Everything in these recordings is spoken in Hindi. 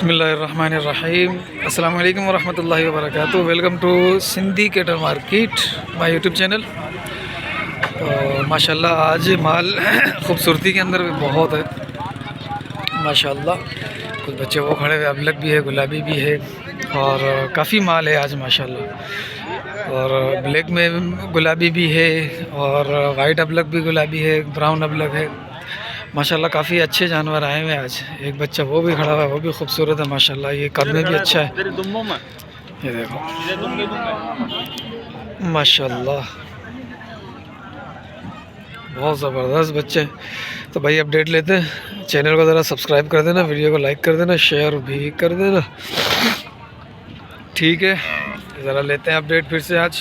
बिस्मिल्लाहिर्रहमानिर्रहीम अस्सलाम वालेकुम वरहमतुल्लाहि वबरकातुहू। Welcome to Sindhi cattle market my YouTube channel. तो माशाल्लाह आज माल खूबसूरती के अंदर भी बहुत है माशाल्लाह। कुछ बच्चे वो खड़े हुए, अबलग भी है, गुलाबी भी है और काफ़ी माल है आज माशाल्लाह। और ब्लैक में गुलाबी भी है और वाइट अबलग भी गुलाबी है, ब्राउन अबलग है माशाल्लाह। काफ़ी अच्छे जानवर आए हुए आज। एक बच्चा वो भी खड़ा हुआ है, वो भी खूबसूरत है माशाल्लाह। ये कद में भी अच्छा है, ये देखो माशाल्लाह, बहुत ज़बरदस्त बच्चे। तो भाई अपडेट लेते हैं, चैनल को ज़रा सब्सक्राइब कर देना, वीडियो को लाइक कर देना, शेयर भी कर देना, ठीक है। ज़रा लेते हैं अपडेट फिर से आज।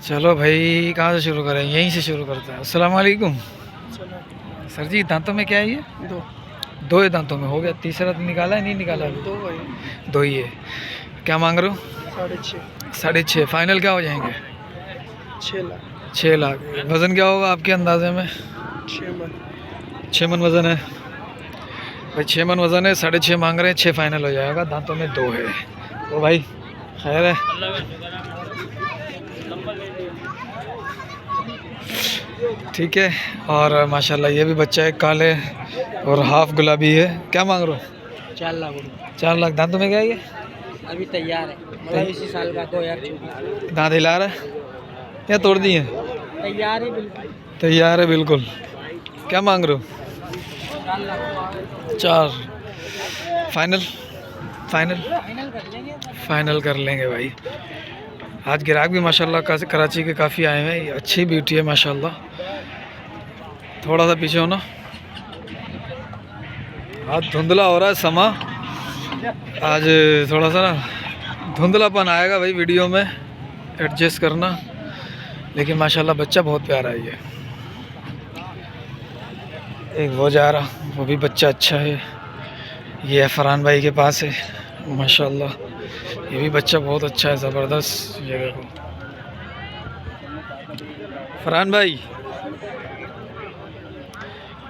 चलो भाई, कहाँ से शुरू करें? यहीं से शुरू करते हैं। अस्सलाम वालेकुम सर जी। दांतों में क्या है ये? दो है दांतों में, हो गया। तीसरा तो निकाला है? नहीं निकाला अभी? दो ही है। क्या मांग रहे हो? 6.5। 6.5 फाइनल क्या हो जाएंगे? 6 लाख। 6 लाख। वज़न क्या होगा आपके अंदाजे में? 6 मन। 6 मन वज़न है भाई, 6 मन वज़न है। 6.5 मांग रहे हैं, 6 फाइनल हो जाएगा। दांतों में 2 है। तो भाई खैर है, ठीक है। और माशाल्लाह ये भी बच्चा है, काले और हाफ गुलाबी है। क्या मांग रहे हो? 4 लाख रुपये। 4 लाख। दांतों में क्या है ये? अभी तैयार है, मतलब इसी साल का 2024। दांत हिला रहा है या तोड़ दिए? तैयार है बिल्कुल। तैयार है बिल्कुल। क्या मांग रहे हो? 4 लाख। 4 फाइनल? फाइनल फाइनल कर लेंगे भाई। आज ग्राहक भी माशाल्लाह कराची के काफ़ी आए हैं। अच्छी ब्यूटी है माशाल्लाह। थोड़ा सा पीछे होना, आज धुंधला हो रहा है समा। आज थोड़ा सा ना धुंधलापन आएगा भाई वीडियो में, एडजस्ट करना। लेकिन माशाल्लाह बच्चा बहुत प्यारा है। ये एक वो जा रहा, वो भी बच्चा अच्छा है। ये फरहान भाई के पास है माशाल्लाह। ये भी बच्चा बहुत अच्छा है, ज़बरदस्त। ये देखो फरहान भाई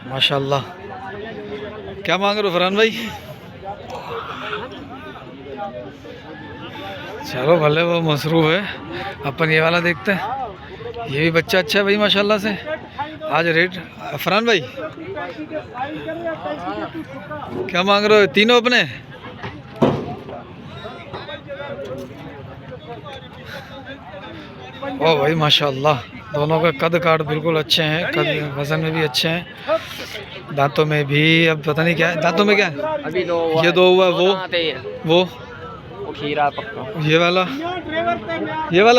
माशाल्लाह। क्या मांग रहे हो फरहान भाई? चलो भले, वो मसरूफ़ है, अपन ये वाला देखते हैं। ये भी बच्चा अच्छा है भाई माशाल्लाह से। आज रेट फरहान भाई क्या मांग रहे हो? तीनों अपने? ओ भाई माशाल्लाह, दोनों का कद काट बिल्कुल अच्छे हैं, कद वज़न में भी अच्छे हैं, दांतों में भी। अब पता नहीं क्या है दांतों में, क्या है? अभी ये 2 हुआ। वो खीरा पक्का। ये वाला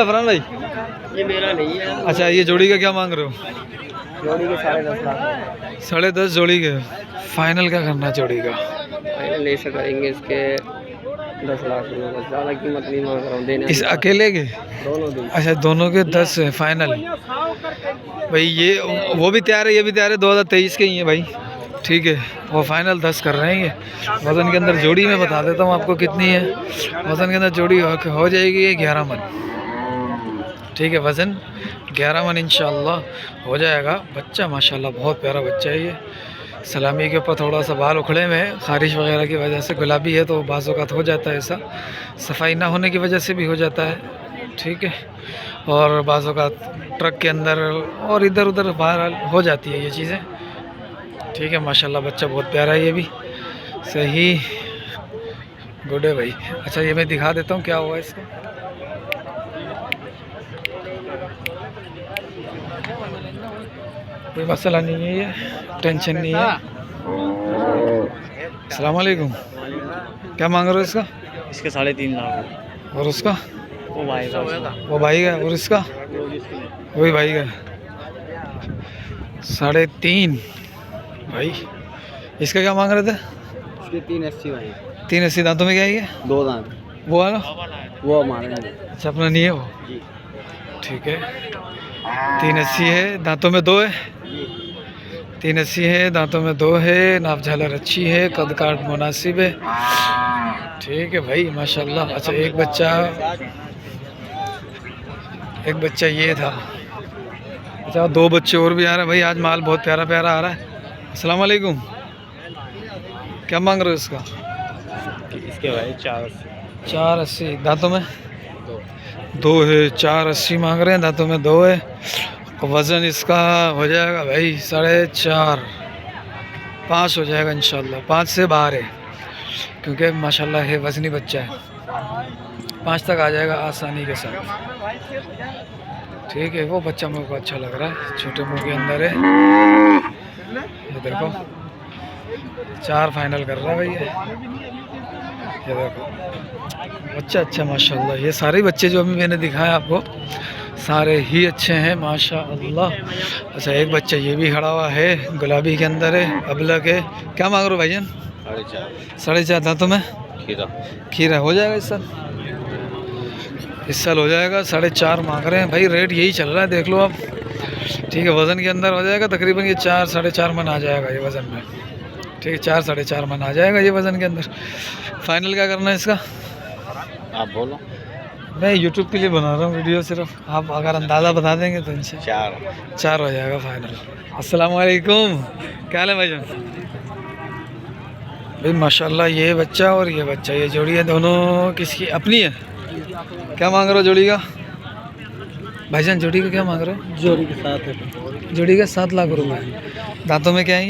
फरहान भाई? ये मेरा नहीं है। अच्छा, ये जोड़ी का क्या मांग रहे हो? जोड़ी के 10.5 लाख। 10.5 जोड़ी के। फाइनल क्या करना है जोड़ी का? फाइनल ऐसे करेंगे इसके 10 लाख रुपये, बस ज़्यादा कीमत नहीं मांग रहा हूँ देने। इस अकेले के? दोनों दिन। अच्छा, दोनों के 10 है फाइनल भाई। ये वो भी तैयार है, ये भी तैयार है, 2023 के ही हैं भाई, ठीक है। वो फाइनल 10 कर रहे हैं। ये वज़न के अंदर जोड़ी में बता देता हूँ आपको कितनी है। वज़न के अंदर जोड़ी हो जाएगी ये 11 मन, ठीक है। वज़न 11 मन इंशाल्लाह हो जाएगा। बच्चा माशाल्लाह बहुत प्यारा बच्चा है ये। सलामी के ऊपर थोड़ा सा बाल उखड़े में है, ख़ारिश वगैरह की वजह से। गुलाबी है तो बाज़ औक़ात हो जाता है ऐसा, सफाई ना होने की वजह से भी हो जाता है, ठीक है। और बाज़ औक़ात ट्रक के अंदर और इधर उधर बाहर हो जाती है ये चीज़ें, ठीक है। माशाल्लाह बच्चा बहुत प्यारा है, ये भी सही गुड है भाई। अच्छा, ये मैं दिखा देता हूँ क्या हुआ इसका। कोई मसला नहीं है, ये टेंशन नहीं है। अस्सलाम वालेकुम। क्या मांग रहे हो इसका? इसके 3.5 लाख। और उसका? वो भाई का। और इसका? वही भाई का। 3.5 भाई। इसका क्या मांग रहे थे? इसके 3.80 भाई। 3.80। दांतों में क्या है ये? 2 दांत। वो है ना? वो हमारे। अच्छा, अपना नहीं है वो, ठीक है। 3.80 है, दांतों में 2 है। 3.80 है, दांतों में 2 है, नाप झालर अच्छी है, कद काट मुनासिब है, ठीक है भाई माशाल्लाह। अच्छा, एक बच्चा ये था। अच्छा, 2 बच्चे और भी आ रहे हैं भाई। आज माल बहुत प्यारा प्यारा आ रहा है। अस्सलाम वालेकुम। क्या मांग रहे हो इसका? इसके भाई 480 दांतों में 2 है। 480 मांग रहे हैं, दांतों में 2 है। वज़न इसका हो जाएगा भाई 4.5 5 हो जाएगा इंशाल्लाह। 5 से बाहर है क्योंकि माशाल्लाह है वज़नी बच्चा है। 5 तक आ जाएगा आसानी के साथ। ठीक है, वो बच्चा मेरे को अच्छा लग रहा है, छोटे मुंह के अंदर है। ये देखो 4 फाइनल कर रहा है भाई ये देखो बच्चा अच्छा माशाल्लाह। ये सारे बच्चे जो अभी मैंने दिखाया आपको सारे ही अच्छे हैं माशाअल्लाह। अच्छा एक बच्चा ये भी खड़ा हुआ है, गुलाबी के अंदर है, अबलग है। क्या मांग रहे हो भाईजान? 4.5 दांतों में खीरा हो जाएगा इस साल हो जाएगा। 4.5 मांग रहे हैं भाई, रेट यही चल रहा है देख लो आप। ठीक है, वज़न के अंदर हो जाएगा तकरीबन ये 4 4.5 मन आ जाएगा ये वज़न में। ठीक है, 4 4.5 मन आ जाएगा ये वज़न के अंदर। फाइनल क्या करना है इसका आप बोलो। मैं यूट्यूब के लिए बना रहा हूँ वीडियो, सिर्फ आप अगर अंदाज़ा बता देंगे तो इनसे 4 हो जाएगा फाइनल। अस्सलाम वालेकुम, क्या हाल है भाईजान? भाई माशाल्लाह ये बच्चा और ये बच्चा, ये जोड़ी है दोनों किसकी अपनी है? क्या मांग रहे हो जोड़ी का भाईजान? जोड़ी का क्या मांग रहे हो? जोड़ी के साथ है। जोड़ी का 7 लाख रुपए। दांतों में क्या है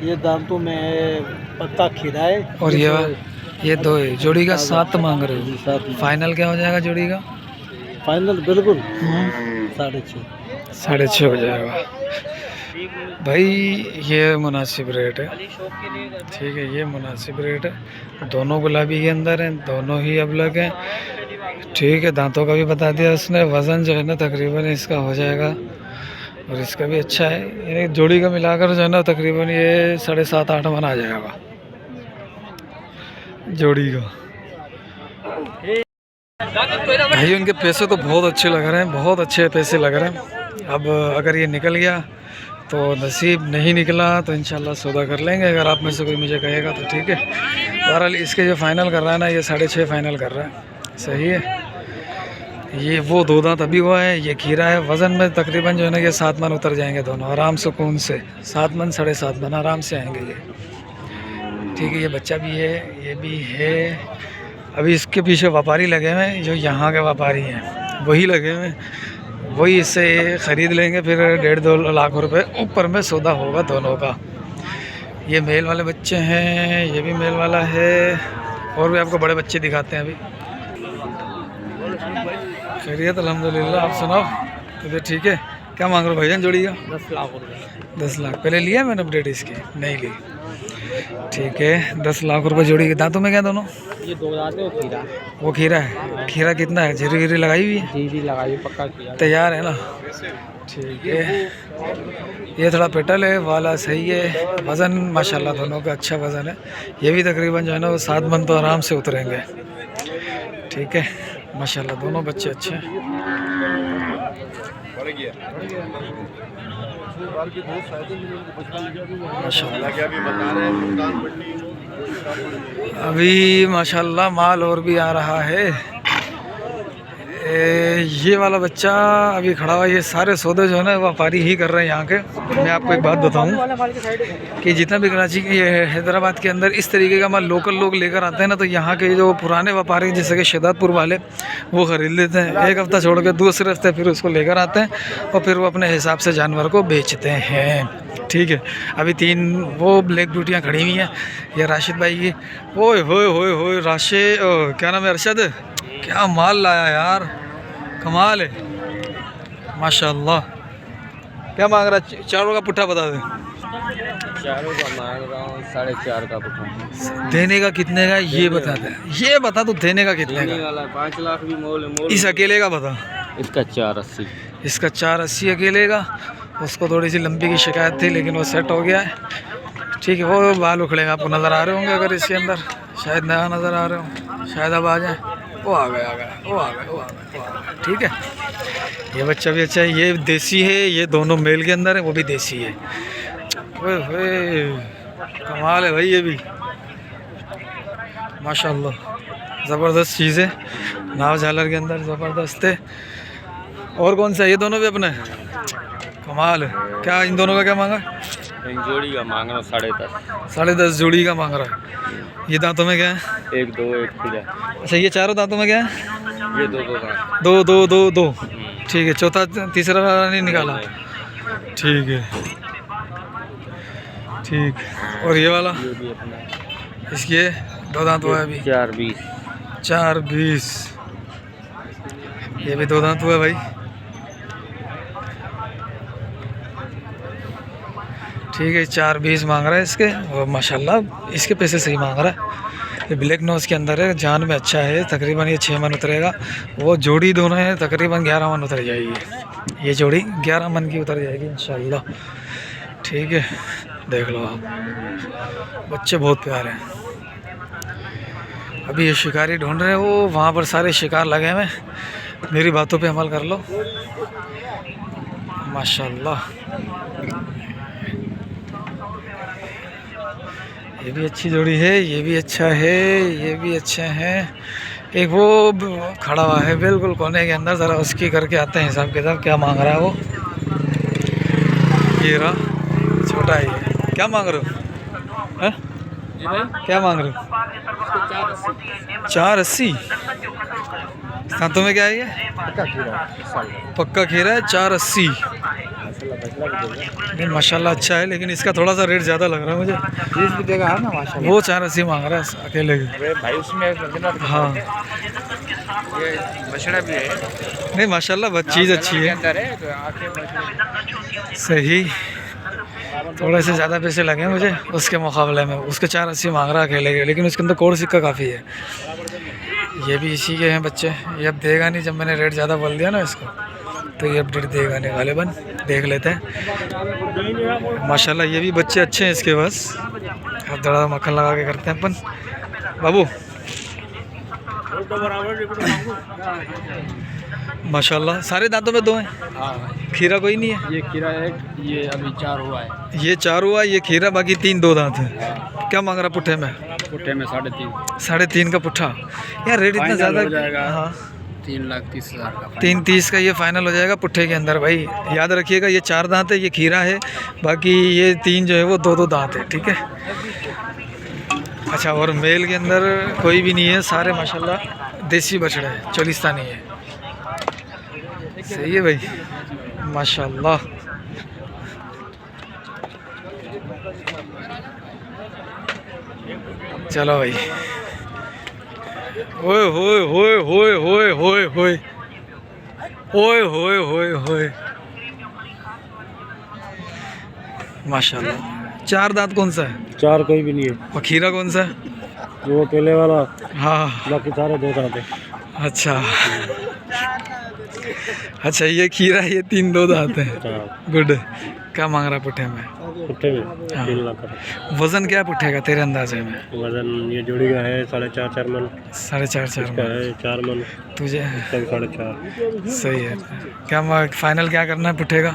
ये दांतों में पत्ता खीरा है और ये 2 है। जोड़ी का 7 मांग रहे हो। फाइनल क्या हो जाएगा जोड़ी का? फाइनल बिल्कुल 6.5 हो जाएगा भाई। ये मुनासिब रेट है। ठीक है, ये मुनासिब रेट है। दोनों गुलाबी के अंदर हैं, दोनों ही अबलग हैं। ठीक है, दांतों का भी बता दिया उसने। वज़न जो है ना तकरीबन इसका हो जाएगा और इसका भी अच्छा है। ये जोड़ी का मिलाकर जो है ना तकरीबन ये 7.5 8 मन आ जाएगा जोड़ी का। भाई उनके पैसे तो बहुत अच्छे लग रहे हैं, बहुत अच्छे पैसे लग रहे हैं। अब अगर ये निकल गया तो नसीब, नहीं निकला तो इंशाल्लाह सौदा कर लेंगे। अगर आप में से कोई मुझे कहेगा तो ठीक है। बहरहाल इसके जो फाइनल कर रहा है ना ये 6.5 फाइनल कर रहा है, सही है। ये वो 2 दांत अभी हुआ है, ये खीरा है। वज़न में तकरीबन जो है ना ये 7 मन उतर जाएंगे दोनों आराम सुकून से। 7 मन 7.5 मन आराम से आएंगे ये। ठीक है, ये बच्चा भी है, ये भी है। अभी इसके पीछे व्यापारी लगे हुए हैं, जो यहाँ के व्यापारी हैं वही लगे हुए हैं, वही इससे ख़रीद लेंगे। फिर 1.5-2 लाख रुपए ऊपर में सौदा होगा दोनों का। ये मेल वाले बच्चे हैं, ये भी मेल वाला है। और भी आपको बड़े बच्चे दिखाते हैं अभी। खैरियत अल्हम्दुलिल्लाह, आप सुनाओ? तो ठीक है। क्या मांग रहे हो भाईजान जोड़ी का? 10 लाख रुपये। 10 लाख पहले लिया मैंने अपडेट इसकी? नहीं ली। ठीक है, 10 लाख रुपए जोड़ी के। दांतों में क्या दोनों? ये 2 दांत है, वो खीरा है। खीरा कितना है? जीरी वीरी लगाई हुई है? जी लगाई पक्का किया, तैयार है ना? ठीक है, ये थोड़ा पेटल है वाला, सही है। वज़न माशाल्लाह दोनों का अच्छा वज़न है। ये भी तकरीबन जो है ना वो 7 मन तो आराम से उतरेंगे। ठीक है, माशाल्लाह दोनों बच्चे अच्छे हैं। अभी माशाल्लाह माल और भी आ रहा है। ये वाला बच्चा अभी खड़ा हुआ, ये सारे सौदे जो है ना व्यापारी ही कर रहे हैं यहाँ के। मैं आपको एक बात बताऊँ कि जितना भी कराची की हैदराबाद के अंदर इस तरीके का माल लोकल लोग लेकर आते हैं ना, तो यहाँ के जो पुराने व्यापारी जैसे कि शहदादपुर वाले वो ख़रीद लेते हैं। एक हफ़्ता छोड़ के दूसरे हफ्ते फिर उसको लेकर आते हैं और फिर वो अपने हिसाब से जानवर को बेचते हैं। ठीक है, अभी 3 वो ब्लैक ब्यूटियाँ खड़ी हुई हैं। ये राशिद भाई की। ओए होए होए होए राशिद, क्या नाम है? अरशद। क्या माल लाया यार, कमाल है माशाल्लाह। क्या मांग रहा है? 4 का पुट्ठा बता दे। 4 का मांग रहा हूँ, 4.5 का पुट्ठा। देने का कितने का ये बता दे, ये बता तू देने का कितने का? 5 लाख भी मोल है। इस अकेले का बता। इसका 480। इसका 480 अकेले का। उसको थोड़ी सी लंबी की शिकायत थी लेकिन वो सेट हो गया है। ठीक है, वो बाल उखड़े आपको नज़र आ रहे होंगे अगर इसके अंदर, शायद नया नज़र आ रहे हो, शायद अब आ जाए। वो आ गया, वो आ गया। ठीक है, ये बच्चा भी अच्छा है। ये देसी है, ये दोनों मेल के अंदर है, वो भी देसी है। ओए होए कमाल है भाई, ये भी माशाल्लाह ज़बरदस्त चीज़ है। नाव झालर के अंदर ज़बरदस्त है। और कौन सा? ये दोनों भी अपने कमाल है। क्या इन दोनों का क्या मांगा? एक जोड़ी का मांग रहा हूँ 10.5। 10.5 जोड़ी का मांग रहा है। ये दांतों में क्या है? 1 2 1 खीरा। अच्छा ये चारों दांतों में क्या है? ये 2 2 दांत। 2 2 2 2। ठीक है, चौथा तीसरा वाला नहीं निकाला? ठीक है ठीक। और ये वाला ये भी अपना इसकी है 2 दांत हुआ है अभी। 4.20। 4.20। ये भी 2 दांत हुआ है भाई। ठीक है, 4.20 मांग रहा है इसके। और माशाल्लाह इसके पैसे सही मांग रहा है। ये ब्लैक नोज के अंदर है, जान में अच्छा है। तकरीबन ये 6 मन उतरेगा। वो जोड़ी दोनों है तकरीबन 11 मन उतर जाएगी। ये जोड़ी 11 मन की उतर जाएगी इंशाल्लाह। ठीक है, देख लो आप, बच्चे बहुत प्यारे हैं। अभी ये शिकारी ढूंढ रहे हैं, वो वहाँ पर सारे शिकार लगे हुए। मेरी बातों पे अमल कर लो। माशाल्लाह ये भी अच्छी जोड़ी है, ये भी अच्छा है, ये भी अच्छा है। एक वो खड़ा हुआ है बिल्कुल कोने के अंदर, ज़रा उसकी करके आते हैं हिसाब किताब, क्या मांग रहा है वो। ये रहा, छोटा है ये। क्या मांग रहे हो? हैं? क्या मांग रहे हो? 4.80। दांतों में क्या है ये? पक्का खीरा है। 4.80। नहीं माशाल्लाह अच्छा है, लेकिन इसका थोड़ा सा रेट ज़्यादा लग रहा है मुझे। 20 भी देगा है ना माशाल्लाह। वो 4.80 मांग रहा है अकेले के। भाई उसमें हाँ ये बछड़ा भी है। नहीं माशाल्लाह चीज़ अच्छी है। अंदर है तो आंखें सही। थोड़े से ज़्यादा पैसे लगे मुझे उसके मुकाबले में। उसके 4.80 मांग रहा है अकेले के, लेकिन उसके अंदर कोड सिक्का काफ़ी है। ये भी इसी के हैं बच्चे। ये अब देगा नहीं, जब मैंने रेट ज़्यादा बोल दिया ना इसको, तो ये अपडेट देगा नहीं गालिबन। देख लेते हैं। माशाल्लाह ये भी बच्चे अच्छे हैं इसके पास। अब थोड़ा मक्खन लगा के करते हैं अपन। बाबू माशाल्लाह सारे दांतों में 2 हैं। हाँ खीरा कोई नहीं है। ये खीरा है, ये अभी 4 हुआ है। ये 4 हुआ, ये खीरा, बाकी 3 2 दांत है। क्या मांग रहा पुट्ठे में? पुट्ठे में 3.5। 3.5 का पुट्ठा। यार रेट इतना ज़्यादा। हाँ 3,30,000 का। 3.30 का ये फाइनल हो जाएगा पुट्ठे के अंदर भाई। याद रखिएगा ये 4 दांत है, ये खीरा है, बाकी ये 3 जो है वो 2 2 दांत है। ठीक है। अच्छा, और मेल के अंदर कोई भी नहीं है, सारे माशाल्लाह देसी बछड़े हैं, चोलिस्तानी है। सही है भाई माशाल्लाह। चलो भाई। ओए होए होए होए होए होए होए ओए होए होए होए माशाल्लाह। 4 दांत कौन सा है? 4 कोई भी नहीं है। और खीरा कौन सा है? वो पहले वाला, हाँ बाकी सारे 2 दांत है। अच्छा अच्छा, ये खीरा, ये 3 2 दांत है। गुड। क्या मांग रहा है पुट्ठे में? पुट्ठे में हाँ। 3 लाख का। वजन क्या पुट्ठे का तेरे अंदाजे में? वजन ये जोड़ी का है 4.5 मन। 4.5 इसका मन है 4 मन। तुझे? 4.5। सही है। क्या फाइनल क्या करना है पुट्ठे का?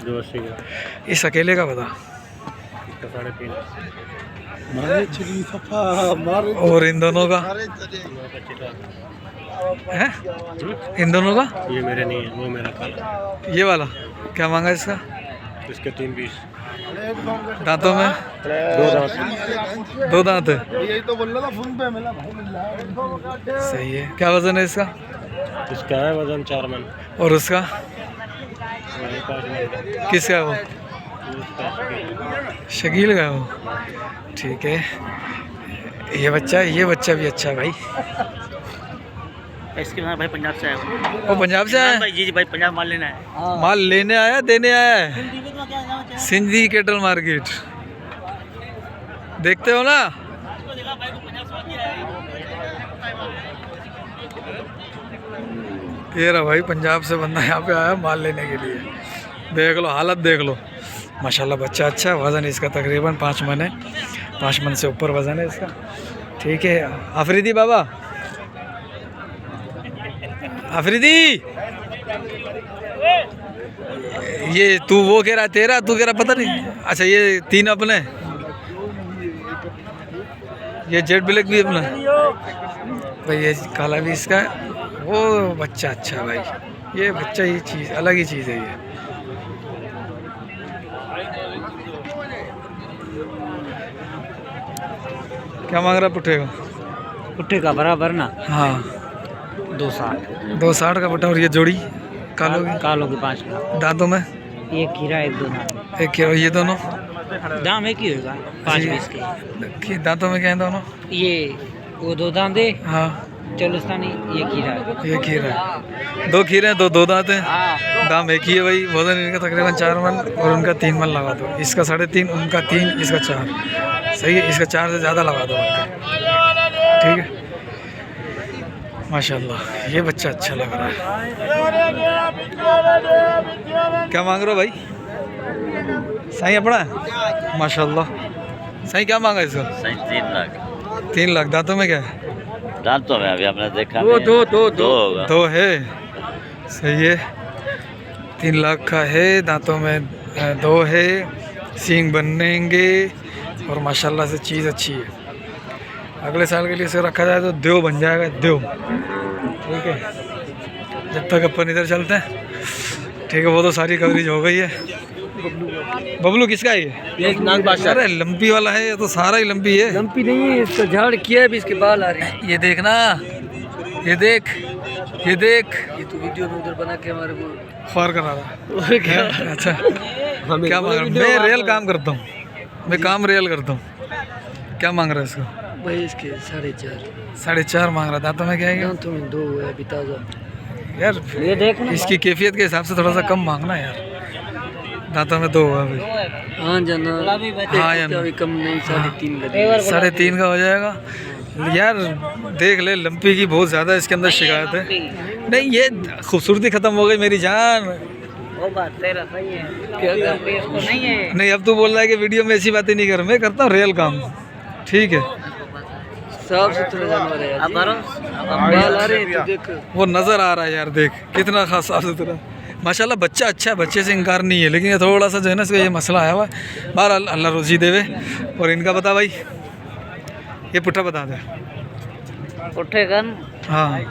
280 का। इस अकेले का बता। इसका 3.5। और इन दोनों का है? इन दोनों का? ये मेरे नहीं है, वो मेरा काला। ये वाला क्या मांगा इसका? इसके 3.20। दांतों में 2 दांत। 2 दांत है। यही तो बोल रहा था फोन पे मिला भाई। सही है। क्या वजन है इसका? इसका है वजन 4 मन। और उसका? 5 मन। किसका है वो? इसका शकील का है वो। ठीक है। ये बच्चा भी अच्छा है भाई। इसके भाई पंजाब से आया। वो पंजाब से आया? जी भाई पंजाब माल लेना है। माल लेने आया देने आया है? सिंधी कैटल मार्केट देखते हो ना? ये रहा भाई, पंजाब से बंदा यहाँ पे आया माल लेने के लिए। देख लो हालत देख लो माशाल्लाह। बच्चा अच्छा है। वज़न इसका तकरीबन 5 मन है। 5 मन से ऊपर वज़न है इसका। ठीक है। आफरीदी बाबा, आफरीदी, ये तू वो कह रहा तेरा, तू कह रहा पता नहीं। अच्छा ये 3 अपने, ये जेट ब्लैक भी अपना भाई, ये काला भी इसका है। वो बच्चा अच्छा है भाई। ये बच्चा ही चीज़ अलग ही चीज़ है ये। क्या मांग रहा है पुट्ठे का? पुट्ठे का बराबर ना हाँ 260 260 का पुट्ठा। और ये जोड़ी कालों की? कालों की 5 लाख। दांतों में? एक खीरा एक दो दांत। एक क्या ये दोनों? दाम एक ही होगा 5-20 के। दांतों में क्या है दोनों? ये वो 2 दांत है हाँ चोलिस्तानी, ये खीरा है। ये खीरा है। 2 खीरे हैं, दो दांत हैं। दाम एक ही है भाई। वजन इनका तकरीबन 4 मन और उनका 3 मन लगा दो। इसका 3.5, उनका 3, इसका 4। सही है, इसका 4 से ज़्यादा लगा दो ठीक है। माशाल्लाह ये बच्चा अच्छा लग रहा है। क्या मांग रहे हो भाई? सही अपना है माशाल्लाह। सही क्या मांगा इसका? 3 लाख। 3 लाख। दांतों में क्या है? दांतों में अभी आपने देखा दो होगा। 2 है। सही है, 3 लाख का है। दांतों में 2 है। सींग बनेंगे और माशाल्लाह से चीज़ अच्छी है। अगले साल के लिए इसे रखा जाए तो देव बन जाएगा, देव। ठीक है, जब तक अपन इधर चलते हैं ठीक है। वो तो सारी कवरेज हो गई है। बबलू किसका है ये? अरे लंपी वाला है, ये तो सारा ही लंपी है। लंपी नहीं है, इसका झाड़ किया है, भी इसके बाल आ रहे हैं। ये देखना, ये देख, ये देख। ये तो वीडियो में उधर बना के हमारे को ख्वार करा रहा है। अच्छा क्या मांग रहा? मैं रियल काम करता हूँ, मैं काम रियल करता हूँ। क्या मांग रहा है इसको? भाई इसके 4.5 4.5 मांग रहा। दांतों में क्या है? दांतों में 2 है अभी ताजा। यार ये देखना इसकी कैफियत के हिसाब से थोड़ा सा कम मांगना यार। दांतों में 2 है भाई। हाँ जाना हाँ यार, अभी कम नहीं 3.5 का 3.5 का हो जाएगा यार। देख ले, लंपी की बहुत ज़्यादा इसके अंदर शिकायत है। नहीं ये खूबसूरती ख़त्म हो गई मेरी जान। वो बात तेरा सही है, क्या करते इसको नहीं है। नहीं अब तू बोल रहा है कि वीडियो में ऐसी बातें नहीं कर, मैं करता हूँ रियल काम। ठीक है, साफ सुथरा जानवर है। अब बाल आ रहे हैं तो देख। वो नज़र आ रहा है यार, देख कितना खास साफ सुथरा। माशाल्लाह बच्चा अच्छा है, बच्चे से इनकार नहीं है, लेकिन ये थोड़ा सा जो है ना इसका ये मसला आया हुआ है। बाहर अल्लाह रोजी देवे। और इनका बता भाई, ये पुट्ठा बता दे। उठे गन हाँ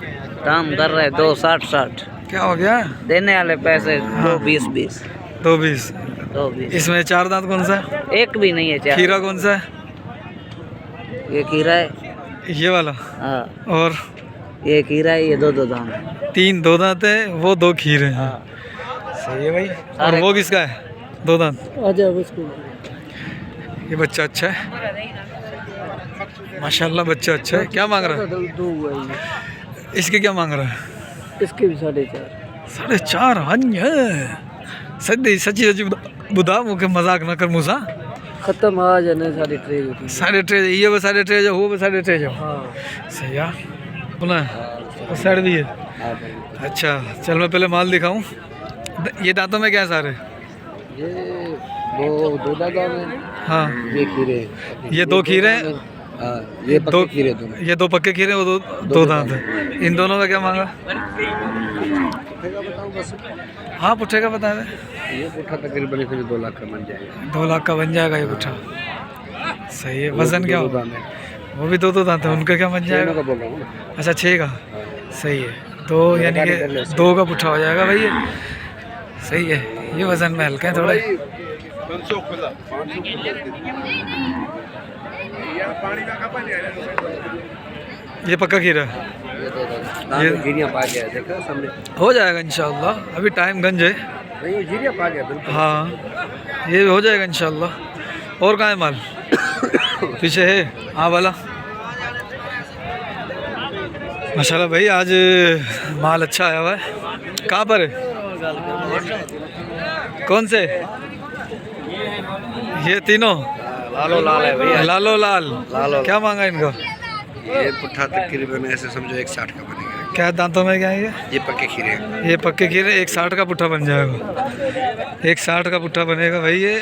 दाम कर रहे 260 क्या हो गया? देने वाले पैसे 220 220। 220। इसमें 4 दांत कौन सा है? एक भी नहीं है चार। खीरा कौन सा है? ये खीरा है। ये वाला। हाँ और ये खीरा है, ये 2 दाम। 3 2 दांत है, वो 2 खीरे हैं। सही है भाई। और वो किसका है? 2 दांत। आजा उसको। ये बच्चा अच्छा है माशाल्लाह, बच्चा अच्छा है। क्या मांग रहा है? 2 हुआ ये। इसके क्या मांग रहा है? इसके भी 4.5। 4.5 हन्य सच्ची सच्ची सच्ची बुधा मुझे मजाक न कर मुसा। खत्म आ जाने 3.5। 3.5 ये वो 3.5 हो, वो 3.5 हो। हाँ सही है। पुनः उस साइड भी है। अच्छा चल मैं पहले माल दिखाऊं। ये दांतों में क्या है सारे? ये 2 दांत है। हाँ ये खीरे, ये 2 खीरे हैं। ये 2 खीरे दोनों। ये 2 पक्के खीरे, वो 2 दांत है। इन दोनों का क्या मांगा? हाँ पुट्ठे का बता दे। ये पुट्ठा तकरीबन 2 लाख का बन जाएगा। 2 लाख का बन जाएगा ये पुट्ठा। सही है। वजन क्या होगा? वो भी 2 दांत है, उनका क्या बन जाएगा? अच्छा 6 का। सही है। 2 यानी कि 2 का पुट्ठा हो जाएगा भाई ये। सही है, ये वजन में हल्के हैं थोड़े। ये पक्का खीरा है। ये जीरिया पा गया, देखो सामने हो जाएगा इंशाल्लाह, अभी टाइम गंज है। नहीं जीरिया पा गया बिल्कुल। हाँ ये हो जाएगा इंशाल्लाह। और कहाँ है माल? पीछे है। हाँ वाला माशाल्लाह भाई, आज माल अच्छा आया हुआ है। कहाँ पर है? कौन से? ये तीनों लालो लाल है भैया। लालो लाल। लालो। क्या मांगा इनका? ये पुट्ठा तकरीबन ऐसे समझो 160 का बनेगा। क्या दांतों में क्या है ये पक्के खीरे। ये पक्के खीरे। 160 का पुट्ठा बन जाएगा। 160 का पुट्ठा बनेगा भाई ये।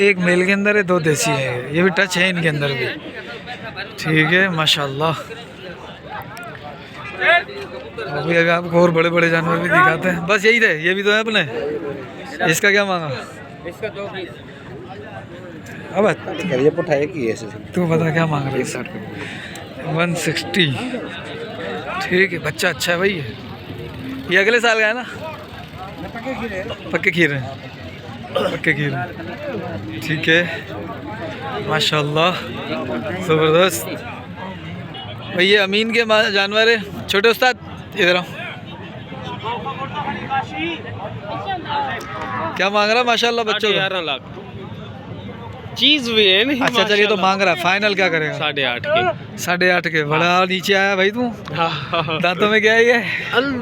1 मेल के अंदर है, 2 देसी है। ये भी टच है इनके अंदर भी। ठीक है माशाल्लाह। अभी अगर आपको और बड़े बड़े जानवर भी दिखाते हैं। बस यही थे, ये भी तो है अपने। इसका क्या मांगा? इसका 220। अब ये पुट्ठा एक ही है ऐसे। तू बता क्या मांग रहा है? 160 का। 160। ठीक है, बच्चा अच्छा है भाई ये अगले साल का है ना? पक्के खीरे। पक्के खीरे। ठीक है माशाल्लाह ज़बरदस्त। भाई ये अमीन के जानवर है। छोटे उस्ताद इधर आओ। क्या मांग रहा माशाल्लाह बच्चों का? 11 लाख चीज भी है नहीं। अच्छा चलिए तो मांग रहा है, फाइनल क्या करेगा? 8.5 के। 8.5 के। बड़ा नीचे आया भाई तू। दांतों में क्या है ये?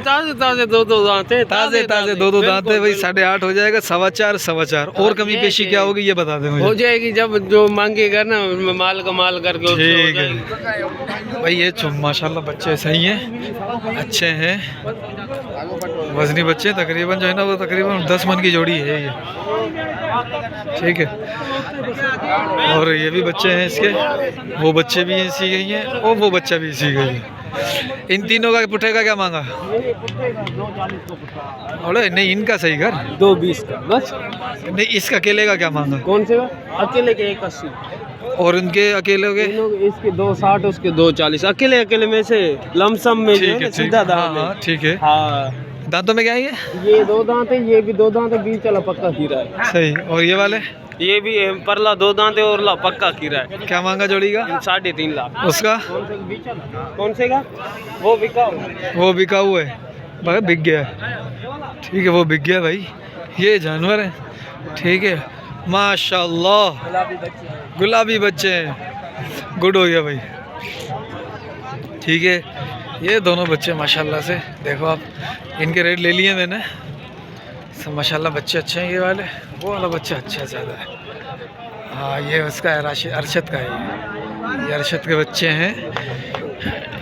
ताजे ताजे दो दांत है। ताजे ताजे दो दांत है भाई। 8.5 हो जाएगा। 4.25 और कमी पेशी क्या होगी ये बता दे मुझे। हो जाएगी जब जो मांगेगा ना माल का माल करके ठीक है भाई। ये माशाल्लाह बच्चे सही हैं, अच्छे हैं, वजनी बच्चे तकरीबन जो है ना वो तकरीबन 10 मन की जोड़ी है ये। ठीक है। और ये भी बच्चे हैं इसके, वो बच्चे भी इसी गई हैं और वो बच्चा भी इसी गई है। इन तीनों का पुट्ठे का क्या मांगा? अरे नहीं इनका सही कर। 2.20 का बस। नहीं इसका अकेले का क्या मांगा? कौन से अकेले के 81 और उनके अकेले के? इसके 2.60 उसके 2.40 अकेले में से लमसम में जो है सीधा दाम है। ठीक है। हाँ दांतों में क्या है ये 2 दांत है, ये भी 2 दांत है, बीच वाला पक्का हीरा है। सही। और ये वाले? ये भी परला 2 दांत है और पक्का हीरा है। क्या मांगा जोड़ी का? 3.5 लाख। उसका? कौन से का? वो बिका हुआ है भाई, बिक गया। ठीक है वो बिक गया भाई। ये जानवर है। ठीक है माशाल्लाह गुलाबी बच्चे हैं। गुड हो गया भाई। ठीक है ये दोनों बच्चे माशाल्लाह से देखो आप, इनके रेट ले लिए मैंने सब। माशाल्लाह बच्चे अच्छे हैं ये वाले। वो वाला बच्चा अच्छा ज़्यादा है। हाँ ये उसका है अरशद का है। ये अरशद के बच्चे हैं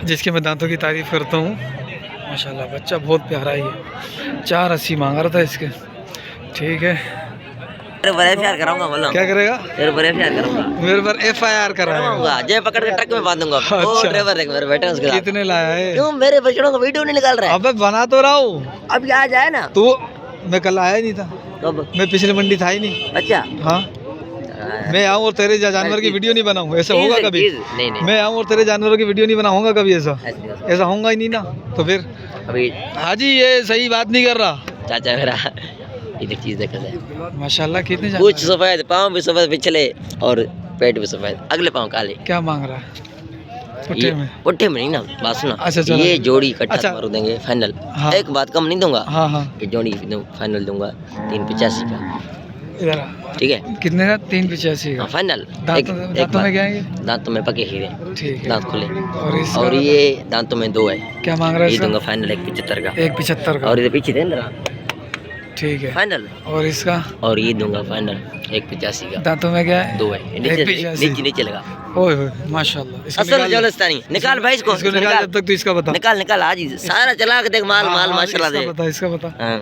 जिसके मैं दांतों की तारीफ़ करता हूँ। माशाल्लाह बच्चा बहुत प्यारा ही है। 4.80 मांग रहा था इसके। ठीक है FIR कराऊंगा बोलो। क्या करेगा? तेरे पर FIR करूंगा। मेरे पर FIR कराऊंगा। जय पकड़ के ट्रक में बांध दूंगा। वो ड्राइवर देख मेरे बैठे उसके साथ। कितने लाया है? क्यों मेरे बच्चों का वीडियो नहीं निकाल रहा है? अबे बना तो रहा हूँ। अब आ जाए ना। तो मैं कल आया नहीं था। कब? मैं पिछले मंडी था ही नहीं। अच्छा हाँ मैं आऊँ और तेरे जानवर की वीडियो नहीं बनाऊँ, ऐसा होगा कभी? नहीं मैं आऊँ और तेरे जानवरों की वीडियो नहीं बनाऊंगा कभी? ऐसा होगा ही नहीं ना। तो फिर अभी हाजी ये सही बात नहीं कर रहा। चाचा मेरा ये चीज देखा जाए। माशाल्लाह कितने कुछ सफेद, पाँव भी सफेद पिछले और पेट भी सफेद, अगले पाँव काले। क्या मांग रहा है? पुट्ठे में? पुट्ठे में नहीं ना, बात सुना। अच्छा चलो। ये जोड़ी इकट्ठा अच्छा। मार देंगे फाइनल। हाँ। एक बात कम नहीं दूंगा। हाँ हाँ ये जोड़ी फाइनल दूंगा 3.85 का। इधर आ। ठीक है कितने का? 3.85 का। फाइनल। दांतों में क्या है ये? दांतों में पके हीरे। ठीक है दांत खुले। और और ये दांतों में 2 है। क्या मांग रहा है ये इसका? दूंगा फाइनल 1.75 का। 1.75 का। और ये पीछे दे ना ठीक है फाइनल। और इसका? और ये दूंगा फाइनल 1.85 का। दांतों में क्या है? 2 है। नीचे नीचे लगा। ओए होए माशाल्लाह। इसको असल निकाल दे। जालस्तानी निकाल भाई इसको। इसको निकाल जब तक तो इसका बता। निकाल आज ही सारा चला के देख माल माल माशाल्लाह दे। इसका बता। हाँ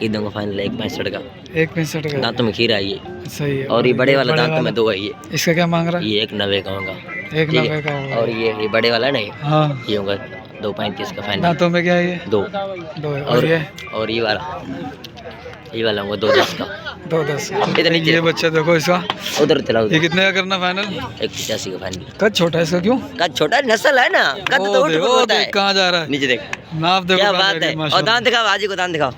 ये दूंगा फाइनल 1.65 का। 1.65 का। दांतों में खीरा है ये। सही है। और ये बड़े वाला दांतों में 2 है ये। इसका क्या मांग रहा है? ये 1.90 का होगा। 1.90 का होगा। और ये बड़े वाला नहीं, हाँ ये होगा 2.35 का फाइनल। दांतों में क्या है ये? 2 है। और ये वाला होगा 2.10 का। 2.10 इधर नीचे। ये बच्चा देखो इसका। उधर चलाओ। ये कितने का करना फाइनल? 1.85 का फाइनल। कद छोटा है इसका क्यों? कद छोटा नस्ल है ना, कद तो उठ होता है। कहाँ जा रहा है? नीचे देख नाप देखो क्या कहाँ बात जा रही है। और माशाल्लाह। दांत दिखाओ, आजी को दांत दिखाओ।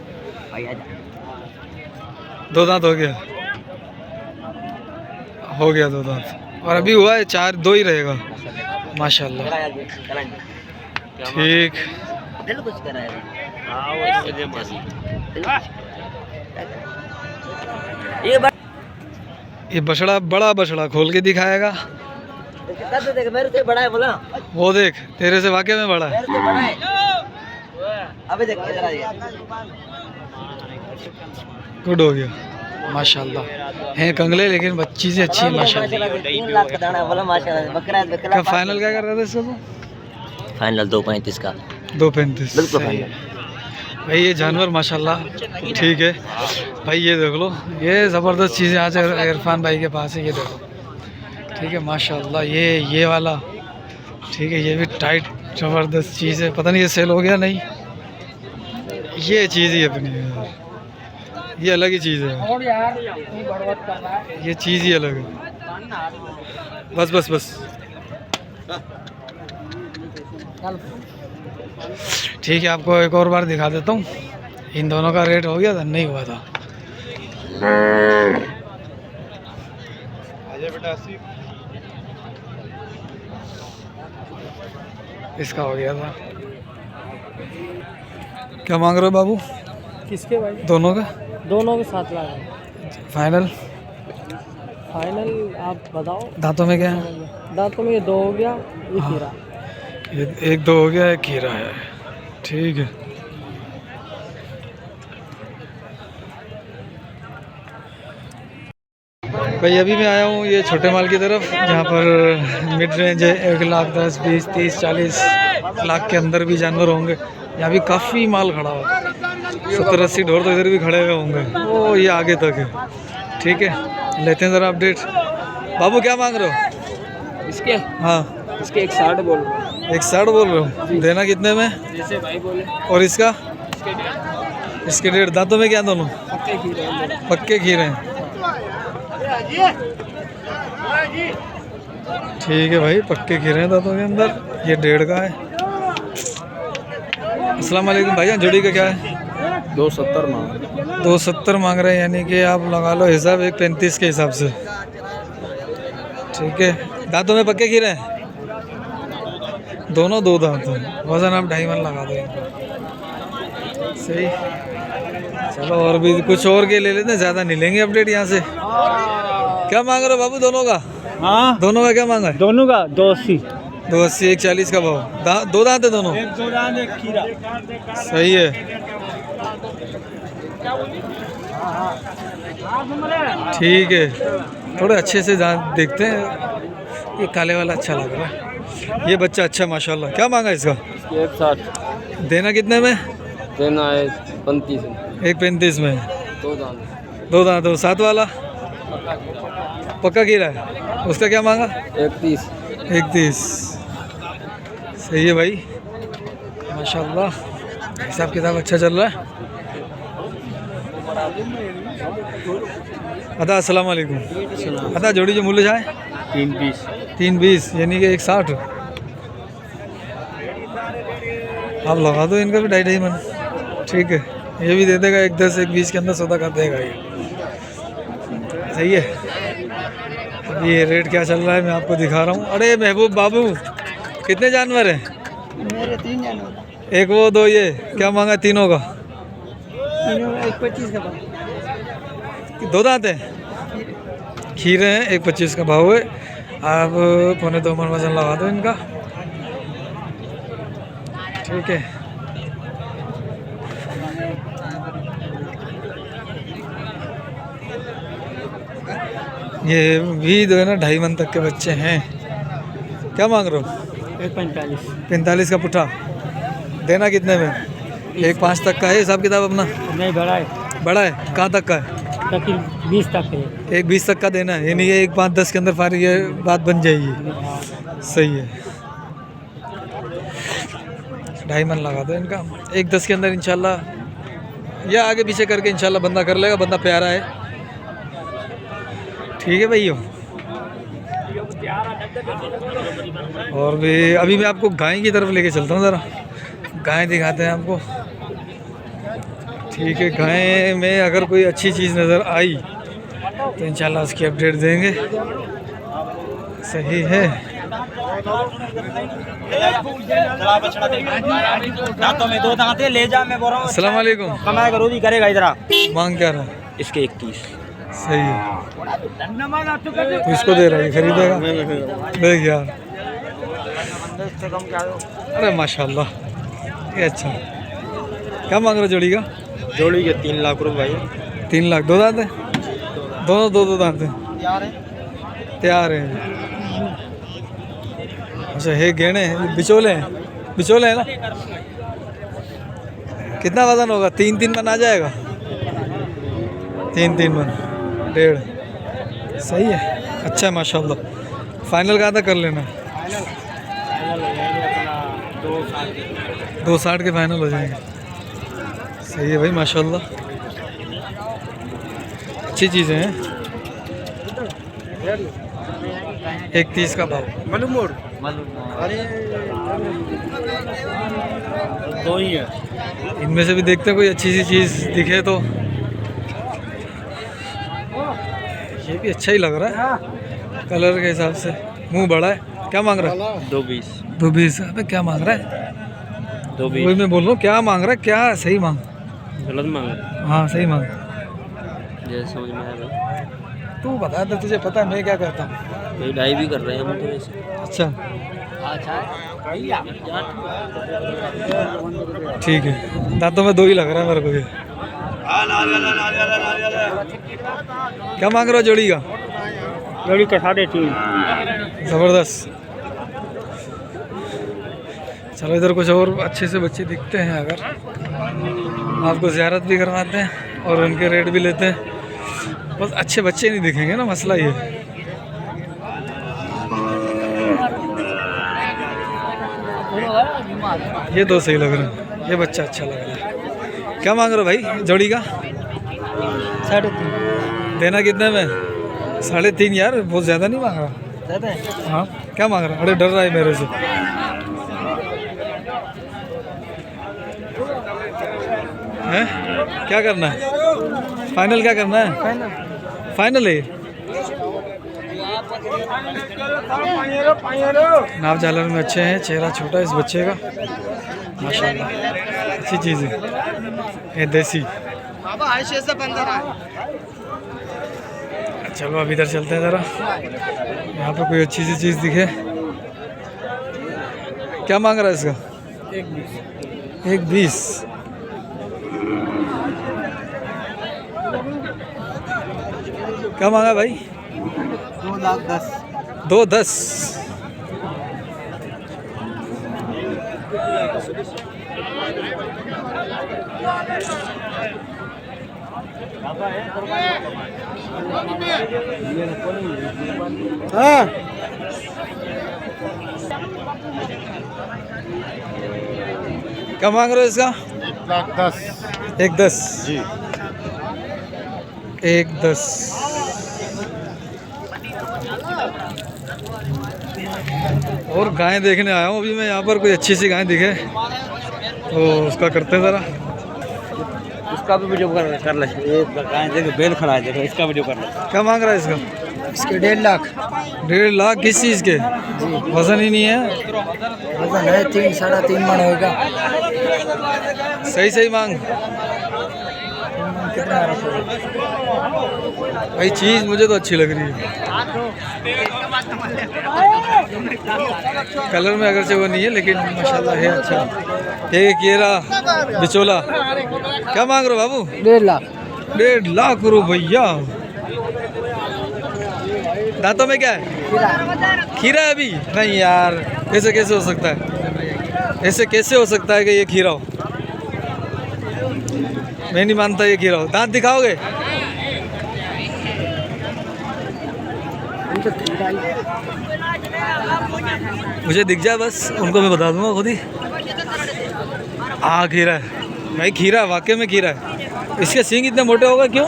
2 दांत हो गया 2 दांत। और अभी हुआ है 2 ही रहेगा माशाल्लाह। ठीक कुछ कराएगा। ये बछड़ा बड़ा बछड़ा खोल के दिखाएगा। देख मेरे से बड़ा है बोला। वो देख तेरे से वाकई में बड़ा है। मेरे से बड़ा है। अबे देख इधर आ ये। गुड हो गया माशाल्लाह। हैं कंगले लेकिन बच्ची से अच्छी है माशाल्लाह। 3 लाख का दाना बोला माशाल्लाह। बकरा क्या फाइनल क्या कर रहा था इसका? फाइनल 2.35 का। 2.35 बिल्कुल फाइनल। भाई ये जानवर माशाल्लाह ठीक है भाई। ये देख लो ये ज़बरदस्त चीज़ें आज इरफान भाई के पास है। ये देखो ठीक है माशाल्लाह। ये वाला ठीक है, ये भी टाइट ज़बरदस्त चीज़ है। पता नहीं ये सेल हो गया नहीं। ये चीज़ ही अपनी है यार, ये अलग ही चीज़ है ये चीज़ ही अलग है। बस बस बस ठीक है, आपको एक और बार दिखा देता हूँ। इन दोनों का रेट हो गया था? नहीं हुआ था। इसका हो गया था। क्या मांग रहे हो बाबू? किसके भाई? दोनों का दोनों के 7 लाख। फाइनल? फाइनल आप बताओ। दांतों में क्या है? दांतों में ये 2 हो गया, ये हाँ। खीरा। ये 1-2 हो गया, एक खीरा है। ठीक है। भाई अभी मैं आया हूँ ये छोटे माल की तरफ, जहाँ पर मिड रेंज है 1 लाख 10, 20, 30, 40 लाख के अंदर भी जानवर होंगे। यहाँ भी काफ़ी माल खड़ा हुआ है, 70-80 ढोर तो इधर भी खड़े हुए होंगे। ओ ये आगे तक है। ठीक है, लेते हैं ज़रा अपडेट। बाबू क्या मांग रहे हो? इसके हाँ इसके 160 बोल रहा हूँ। 160 बोल रहे हो? देना कितने में? जैसे भाई बोले। और इसका? इसके इसके 1.5। दांतों में क्या दोनों? पक्के खीरे हैं। पक्के खीरे हैं। ठीक है भाई, पक्के खीरे हैं दांतों के अंदर। ये 1.5 का है। अस्सलाम वालेकुम भाईजान, जोड़ी का क्या है? 270 मांग। 270 मांग रहे हैं, यानी कि आप लगा लो हिसाब 135 के हिसाब से। ठीक है, दांतों में पक्के खीरे हैं दोनों, 2 दांत हैं। वजन आप 2.5 मन लगा दो इनको। सही। चलो और भी कुछ और के ले लेते हैं, ज़्यादा नहीं लेंगे अपडेट यहाँ से। क्या मांग रहे हो बाबू दोनों का? हाँ दोनों का क्या मांगा है? दोनों का 280। 280, 140 का भाव। 2 दांत है दोनों? एक 2 दांत, एक खीरा। सही है। ठीक है, थोड़े अच्छे से देखते हैं। ये काले वाला अच्छा लग रहा है। ये बच्चा अच्छा माशाल्लाह। क्या मांगा इसका? 160 देना कितने में? देना है 35 में। 1.35 में। 2 दांत। 2 दांत हो। 7 वाला पक्का कीड़ा है, उसका क्या मांगा? 31। 31। सही है भाई माशाल्लाह, हिसाब किताब अच्छा चल रहा है। अदा अस्सलाम वालेकुम। अदा जोड़ी जो मूल्य है 320। 320 यानी कि 160। आप लगा दो इनका भी 2.5 मन। ठीक है, ये भी दे देगा 110, 120 के अंदर सौदा कर देगा ये। सही है। अब ये रेट क्या चल रहा है मैं आपको दिखा रहा हूँ। अरे महबूब बाबू, कितने जानवर हैं? मेरे 3 जानवर। एक वो 2 ये, क्या मांगा तीनों का? 125 का भाव। 2 दांत हैं, खीरे हैं। 1.25 का भाव है। आप 1.25 मन वजन लगा दो इनका। ठीक है। ये भी जो है ना 2.5 मन तक के बच्चे हैं। क्या मांग रहे हो? 145। 45 का पुट्ठा। देना कितने में? 1.5 तक का है हिसाब किताब अपना? नहीं बड़ा है। बड़ा है, कहाँ तक का है? तकरीबन 20 तक है। 1.20 तक का देना है, यानी कि 1.5-10 के अंदर फारी ये बात बन जाएगी। सही है। 2.5 मन लगा दो इनका। 1.10 के अंदर इंशाल्लाह, या आगे पीछे करके इंशाल्लाह बंदा कर लेगा। बंदा प्यारा है। ठीक है भैया। और भी अभी मैं आपको गाय की तरफ लेके चलता हूँ, ज़रा गाय दिखाते हैं आपको। ठीक है, गाय में अगर कोई अच्छी चीज़ नज़र आई तो इंशाल्लाह उसकी अपडेट देंगे। सही है। दांतों में 2 दांत है, ले जा। मैं बोल रहा हूँ अस्सलाम वालेकुम। कमाएगा रोजी करेगा इधर। मांग क्या रहा? इसके 21। सही है। तो इसको दे रहा है, ये खरीदेगा? देख यार, अरे माशाल्लाह, ये अच्छा। क्या मांग रहे हो जोड़ी का? जोड़ी के 3 लाख रुपए भाई। 3 लाख। 2 दांत है दोनों? 2 दांत है। तैयार है। अच्छा, है गेणे बिचोले हैं? बिचोले हैं ना? कितना वजन होगा? 3-3 मन आ जाएगा? 3-3 मन 1.5। सही है, अच्छा है माशाल्लाह। फाइनल कहाँ तक कर लेना? 260 के फाइनल हो जाएंगे। सही है भाई माशाल्लाह, अच्छी चीज़ें हैं। 130 का भाव। दो ही है। इनमें से भी देखते हैं कोई अच्छी सी चीज़ दिखे तो। ये भी अच्छा ही लग रहा है कलर के हिसाब से। मुंह बड़ा है। क्या मांग रहा है? 220। 220। अबे क्या मांग रहा है? 220 वही मैं बोल रहा हूँ, क्या मांग रहा है? क्या सही मांग। गलत मांग रहे हाँ सही मांग। जैसे समझ में आया भाई। तू बता दे, तुझे पता है मैं क्या करता हूँ। भाई ढाई भी कर रहे हैं हम तो वैसे। अच्छा ठीक है, दांतों में 2 ही लग रहा है मेरे को ये। क्या मांग रहा हो जोड़ी का? जोड़ी का 3.5। ज़बरदस्त। चलो इधर कुछ और अच्छे से बच्चे दिखते हैं, अगर आपको ज़ियारत भी करवाते हैं और उनके रेट भी लेते हैं। बस अच्छे बच्चे नहीं दिखेंगे ना, मसला ये है। ये 2 सही लग रहे हैं, ये बच्चा अच्छा लग रहा है। क्या मांग रहे हो भाई जोड़ी का? 3.5। देना कितने में? 3.5 यार, बहुत ज़्यादा नहीं मांग रहा। ज़्यादा है? हाँ क्या मांग रहा है? अरे डर रहा है मेरे से। हैं? क्या करना है? फाइनल क्या करना है? फाइनल है। नाव झालर में अच्छे हैं, चेहरा छोटा है इस बच्चे का, माशाल्लाह अच्छी चीज़ है ये, देसी। चलो अब इधर चलते हैं ज़रा, यहाँ पे कोई अच्छी सी चीज़ दिखे। क्या मांग रहा है इसका? 1.20। क्या मांगा भाई? 2,10,000। 2.10। हाँ क्या मांग रहे हो इसका? 1.10 जी। 1.10। और गाय देखने आया हूँ अभी मैं यहाँ पर, कोई अच्छी सी गाय दिखे तो उसका करते हैं ज़रा। इसका भी वीडियो कर ले। ये गाय देखो, बेल खड़ा है, देखो इसका वीडियो कर ले। क्या मांग रहा है इसका? इसके 1.5 लाख। 1.5 लाख किस चीज़ के? वजन ही नहीं है। वजन है 3 साढ़े 3 मन होगा। सही सही मांग कितना भाई, चीज़ मुझे तो अच्छी लग रही है। कलर में अगर से वो नहीं है, लेकिन माशाल्लाह है अच्छा। एक ये रहा बिचोला। क्या मांग रहे हो बाबू? 1.5 लाख। 1.5 लाख रुपया। दांतों में क्या है? खीरा है अभी? नहीं यार, ऐसे कैसे हो सकता है? ऐसे कैसे हो सकता है कि ये खीरा हो? मैं नहीं मानता ये खीरा हो। दांत दिखाओगे? मुझे दिख जाए बस, उनको मैं बता दूंगा खुद ही। हाँ खीरा है भाई, खीरा वाकई में खीरा है। इसके सींग इतने मोटे होगा क्यों?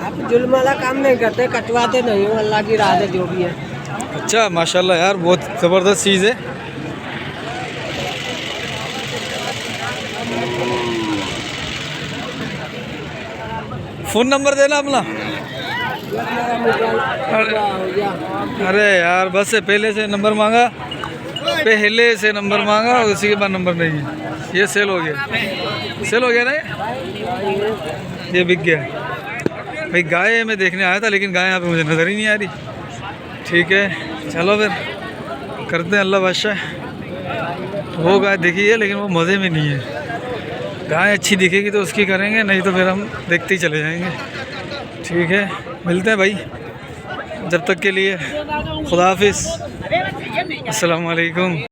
आप जुल्म वाला काम नहीं करते, कटवाते नहीं हो, अल्लाह की राह है जो भी है। अच्छा माशाल्लाह यार, बहुत ज़बरदस्त चीज़ है। फ़ोन नंबर देना अपना। अरे यार बस से पहले से नंबर मांगा, पहले से नंबर मांगा और उसी के बाद नंबर नहीं है। ये सेल हो गया, सेल हो गया ना ये बिक गया। भाई गाय मैं देखने आया था, लेकिन गाय यहाँ पे मुझे नज़र ही नहीं आ रही। ठीक है चलो फिर करते हैं अल्लाह बादशाह। वो गाय दिखी है लेकिन वो मज़े में नहीं है। गाय अच्छी दिखेगी तो उसकी करेंगे, नहीं तो फिर हम देखते ही चले जाएंगे। ठीक है मिलते हैं भाई, जब तक के लिए खुदा हाफिज़, अस्सलाम वालेकुम।